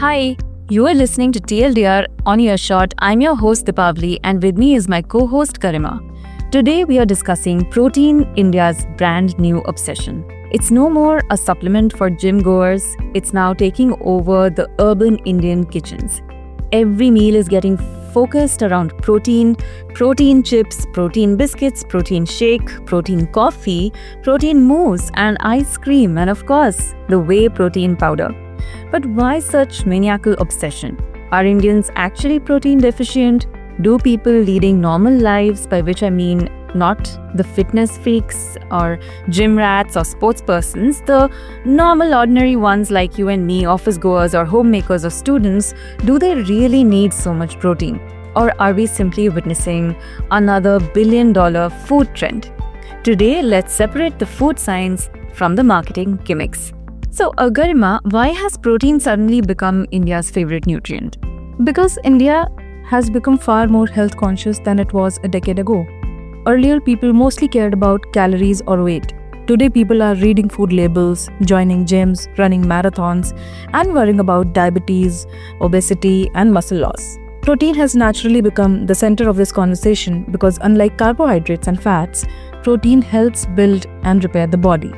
Hi, you are listening to TLDR on Your Shot. I'm your host Dipavli, and with me is my co-host Karima. Today we are discussing protein, India's brand new obsession. It's no more a supplement for gym goers, it's now taking over the urban Indian kitchens. Every meal is getting focused around protein chips, protein biscuits, protein shake, protein coffee, protein mousse, and ice cream, and of course, the whey protein powder. But why such maniacal obsession? Are Indians actually protein deficient? Do people leading normal lives, by which I mean not the fitness freaks or gym rats or sports persons, the normal ordinary ones like you and me, office goers or homemakers or students, do they really need so much protein? Or are we simply witnessing another billion-dollar food trend? Today, let's separate the food science from the marketing gimmicks. So, Garima, why has protein suddenly become India's favorite nutrient? Because India has become far more health conscious than it was a decade ago. Earlier, people mostly cared about calories or weight. Today, people are reading food labels, joining gyms, running marathons, and worrying about diabetes, obesity, and muscle loss. Protein has naturally become the center of this conversation because, unlike carbohydrates and fats, protein helps build and repair the body.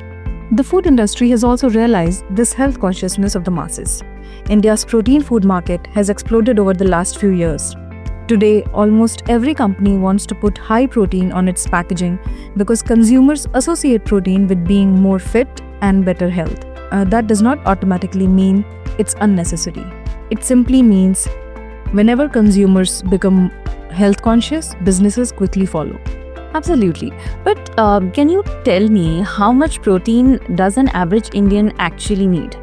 The food industry has also realized this health consciousness of the masses. India's protein food market has exploded over the last few years. Today, almost every company wants to put high protein on its packaging because consumers associate protein with being more fit and better health. That does not automatically mean it's unnecessary. It simply means whenever consumers become health conscious, businesses quickly follow. Absolutely. But can you tell me how much protein does an average Indian actually need?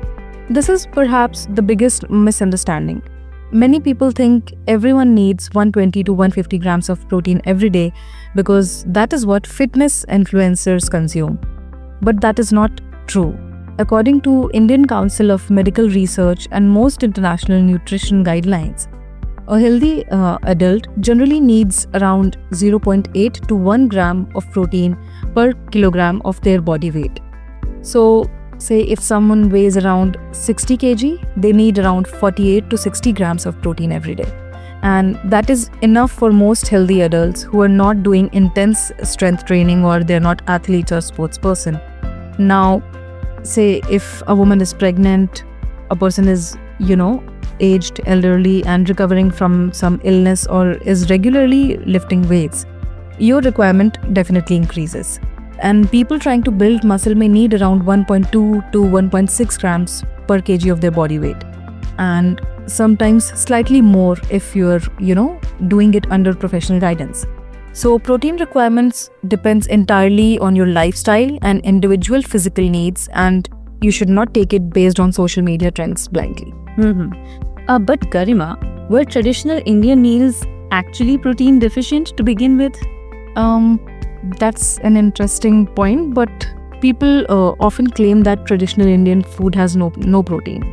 This is perhaps the biggest misunderstanding. Many people think everyone needs 120 to 150 grams of protein every day because that is what fitness influencers consume. But that is not true. According to Indian Council of Medical Research and most international nutrition guidelines, a healthy adult generally needs around 0.8 to 1 gram of protein per kilogram of their body weight. So, say if someone weighs around 60 kg, they need around 48 to 60 grams of protein every day. And that is enough for most healthy adults who are not doing intense strength training or they're not athletes or sports person. Now, say if a woman is pregnant, a person is, aged, elderly, and recovering from some illness or is regularly lifting weights, your requirement definitely increases. And people trying to build muscle may need around 1.2 to 1.6 grams per kg of their body weight. And sometimes slightly more if you're, doing it under professional guidance. So protein requirements depends entirely on your lifestyle and individual physical needs, and you should not take it based on social media trends blindly. But Garima, were traditional Indian meals actually protein deficient to begin with? That's an interesting point, but people often claim that traditional Indian food has no protein.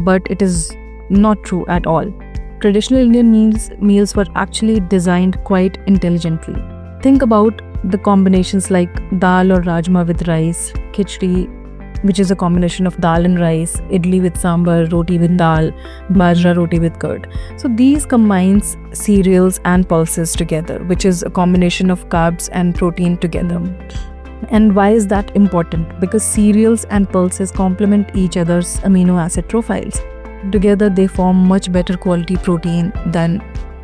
But it is not true at all. Traditional Indian meals were actually designed quite intelligently. Think about the combinations like dal or rajma with rice, khichdi, which is a combination of dal and rice, idli with sambar, roti with dal, bajra roti with curd. So these combines cereals and pulses together, which is a combination of carbs and protein together. And why is that important? Because cereals and pulses complement each other's amino acid profiles. Together they form much better quality protein than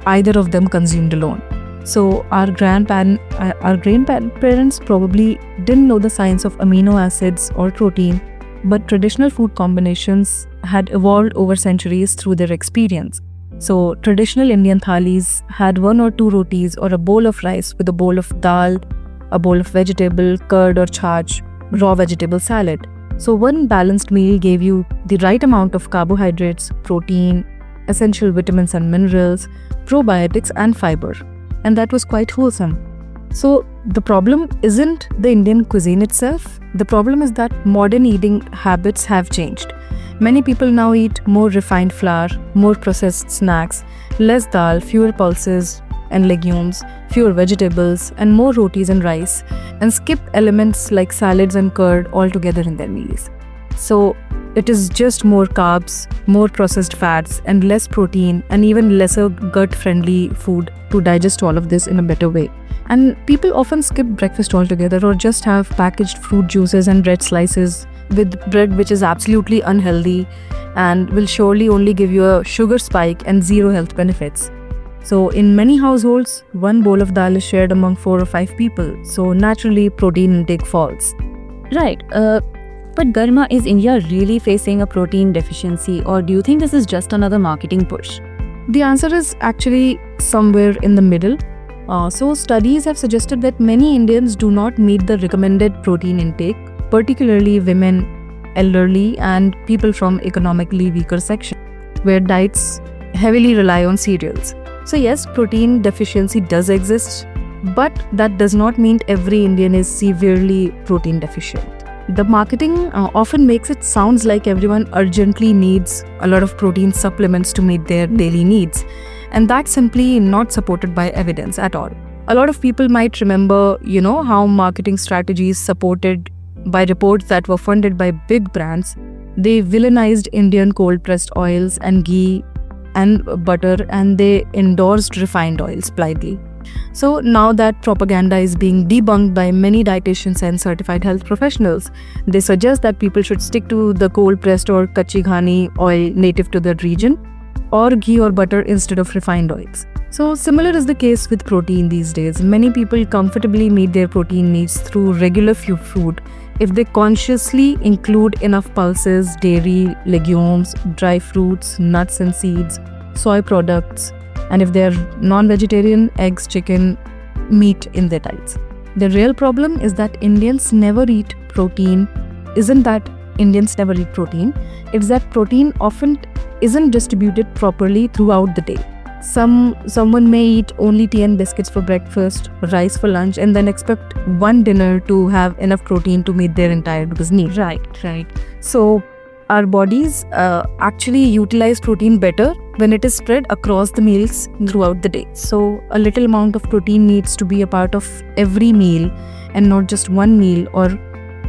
either of them consumed alone. So our grandparents probably didn't know the science of amino acids or protein, but traditional food combinations had evolved over centuries through their experience. So traditional Indian thalis had 1 or 2 rotis or a bowl of rice with a bowl of dal, a bowl of vegetable, curd or chach, raw vegetable salad. So one balanced meal gave you the right amount of carbohydrates, protein, essential vitamins and minerals, probiotics and fiber. And that was quite wholesome. So the problem isn't the Indian cuisine itself. The problem is that modern eating habits have changed. Many people now eat more refined flour, more processed snacks, less dal, fewer pulses and legumes, fewer vegetables, and more rotis and rice, and skip elements like salads and curd altogether in their meals. So It is just more carbs, more processed fats, and less protein, and even lesser gut-friendly food to digest all of this in a better way. And people often skip breakfast altogether or just have packaged fruit juices and bread slices with bread, which is absolutely unhealthy and will surely only give you a sugar spike and zero health benefits. So in many households, one bowl of dal is shared among 4 or 5 people. So naturally, protein intake falls. Right. But Garima, is India really facing a protein deficiency, or do you think this is just another marketing push? The answer is actually somewhere in the middle. So studies have suggested that many Indians do not meet the recommended protein intake, particularly women, elderly, and people from economically weaker sections, where diets heavily rely on cereals. So yes, protein deficiency does exist, but that does not mean every Indian is severely protein deficient. The marketing often makes it sounds like everyone urgently needs a lot of protein supplements to meet their daily needs, and that's simply not supported by evidence at all. A lot of people might remember, how marketing strategies supported by reports that were funded by big brands, they villainized Indian cold-pressed oils and ghee and butter, and they endorsed refined oils blindly. So now that propaganda is being debunked by many dietitians and certified health professionals, they suggest that people should stick to the cold-pressed or kachi ghani oil native to that region, or ghee or butter instead of refined oils. So similar is the case with protein these days. Many people comfortably meet their protein needs through regular food if they consciously include enough pulses, dairy, legumes, dry fruits, nuts and seeds, soy products, and if they're non-vegetarian, eggs, chicken, meat in their diets. The real problem is that Indians never eat protein. Isn't that Indians never eat protein? It's that protein often isn't distributed properly throughout the day. Someone may eat only tea and biscuits for breakfast, rice for lunch, and then expect one dinner to have enough protein to meet their entire needs. Right. So our bodies actually utilize protein better when it is spread across the meals throughout the day. So a little amount of protein needs to be a part of every meal and not just one meal or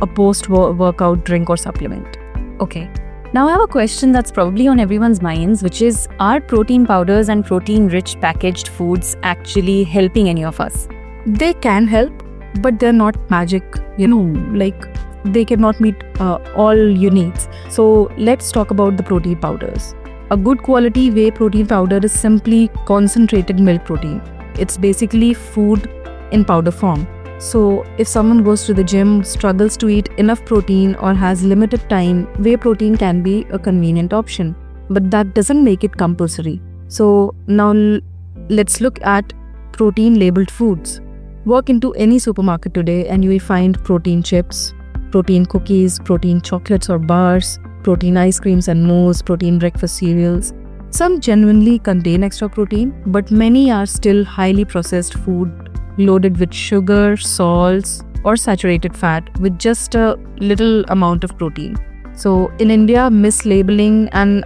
a post-workout drink or supplement. Okay. Now I have a question that's probably on everyone's minds, which is, are protein powders and protein-rich packaged foods actually helping any of us? They can help, but they're not magic, like they cannot meet all your needs. So let's talk about the protein powders. A good quality whey protein powder is simply concentrated milk protein. It's basically food in powder form. So if someone goes to the gym, struggles to eat enough protein, or has limited time, whey protein can be a convenient option, but that doesn't make it compulsory. So now let's look at protein labeled foods. Walk into any supermarket today and you will find protein chips, protein cookies, protein chocolates or bars, protein ice creams and mousse, protein breakfast cereals. Some genuinely contain extra protein, but many are still highly processed food loaded with sugar, salts, or saturated fat with just a little amount of protein. So in India, mislabeling and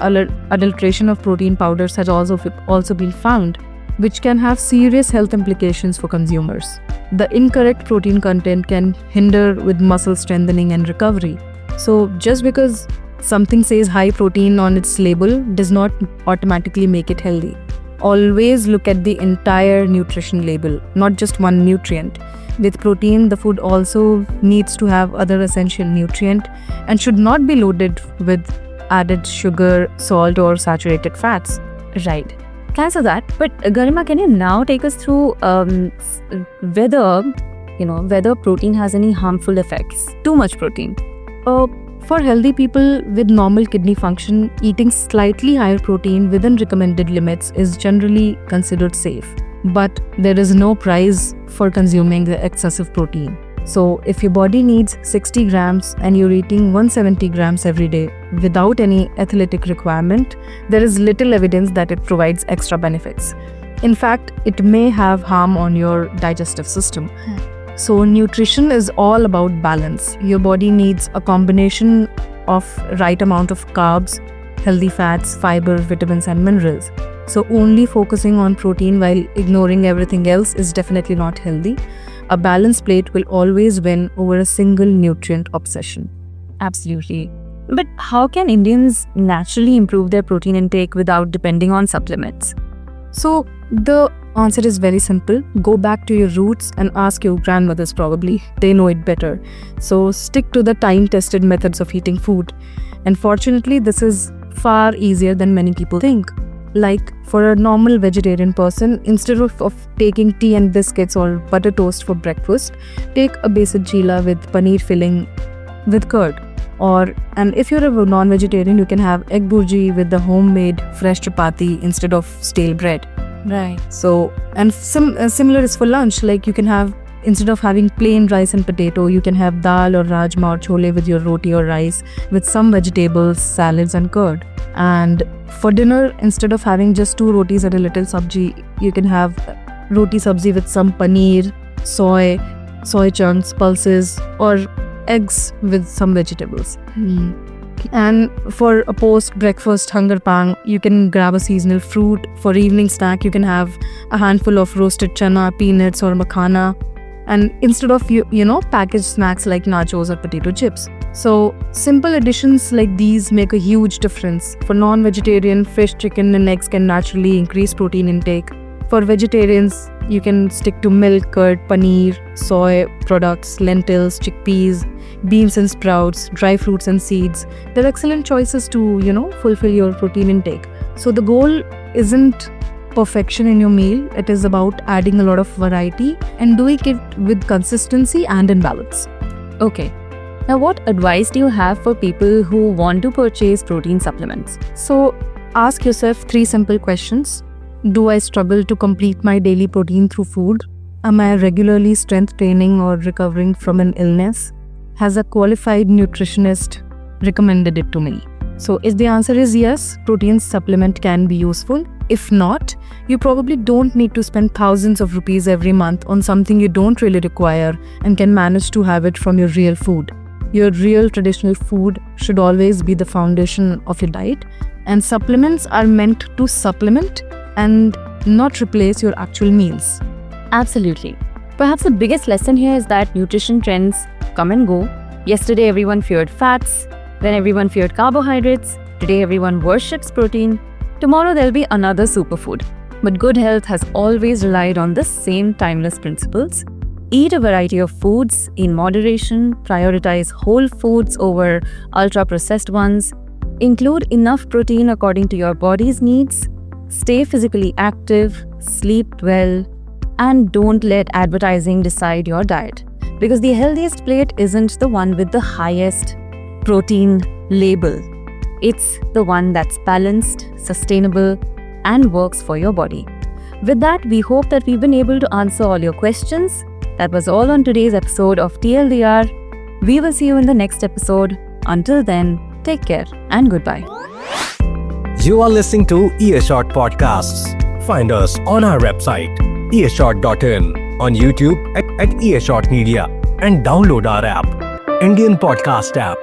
adulteration of protein powders has also been found, which can have serious health implications for consumers. The incorrect protein content can hinder with muscle strengthening and recovery. So just because something says high protein on its label does not automatically make it healthy. Always look at the entire nutrition label, not just one nutrient. With protein, the food also needs to have other essential nutrient and should not be loaded with added sugar, salt, or saturated fats. Right. Thanks for that. But Garima, can you now take us through whether protein has any harmful effects? Too much protein. For healthy people with normal kidney function, eating slightly higher protein within recommended limits is generally considered safe. But there is no prize for consuming the excessive protein. So if your body needs 60 grams and you're eating 170 grams every day without any athletic requirement, there is little evidence that it provides extra benefits. In fact, it may have harm on your digestive system. So nutrition is all about balance. Your body needs a combination of right amount of carbs, healthy fats, fiber, vitamins and minerals. So only focusing on protein while ignoring everything else is definitely not healthy. A balanced plate will always win over a single nutrient obsession. Absolutely. But how can Indians naturally improve their protein intake without depending on supplements? So the answer is very simple. Go back to your roots and ask your grandmothers probably. They know it better. So stick to the time-tested methods of eating food. And fortunately, this is far easier than many people think. Like for a normal vegetarian person, instead of taking tea and biscuits or butter toast for breakfast, take a basic chila with paneer filling with curd. And if you're a non-vegetarian, you can have egg burji with the homemade fresh chapati instead of stale bread. Right. So, and similar is for lunch. Like you can have, instead of having plain rice and potato, you can have dal or rajma or chole with your roti or rice with some vegetables, salads and curd. And for dinner, instead of having just 2 rotis and a little sabji, you can have roti sabji with some paneer, soy chunks, pulses, or eggs with some vegetables. And for a post-breakfast hunger pang, you can grab a seasonal fruit. For evening snack, you can have a handful of roasted chana, peanuts or makhana. And instead of, packaged snacks like nachos or potato chips. So simple additions like these make a huge difference. For non-vegetarian, fish, chicken and eggs can naturally increase protein intake. For vegetarians, you can stick to milk, curd, paneer, soy products, lentils, chickpeas, beans and sprouts, dry fruits and seeds. They're excellent choices to, fulfill your protein intake. So the goal isn't perfection in your meal. It is about adding a lot of variety and doing it with consistency and in balance. Okay. Now, what advice do you have for people who want to purchase protein supplements? So ask yourself 3 simple questions. Do I struggle to complete my daily protein through food? Am I regularly strength training or recovering from an illness? Has a qualified nutritionist recommended it to me? So if the answer is yes, protein supplement can be useful. If not, you probably don't need to spend thousands of rupees every month on something you don't really require and can manage to have it from your real food. Your real traditional food should always be the foundation of your diet, and supplements are meant to supplement and not replace your actual meals. Absolutely. Perhaps the biggest lesson here is that nutrition trends come and go. Yesterday, everyone feared fats. Then everyone feared carbohydrates. Today, everyone worships protein. Tomorrow, there'll be another superfood. But good health has always relied on the same timeless principles. Eat a variety of foods in moderation. Prioritize whole foods over ultra-processed ones. Include enough protein according to your body's needs. Stay physically active. Sleep well. And don't let advertising decide your diet. Because the healthiest plate isn't the one with the highest protein label. It's the one that's balanced, sustainable, and works for your body. With that, we hope that we've been able to answer all your questions. That was all on today's episode of TLDR. We will see you in the next episode. Until then, take care and goodbye. You are listening to Earshot Podcasts. Find us on our website, earshot.in, on YouTube at Earshot Media, and download our app, Indian Podcast app.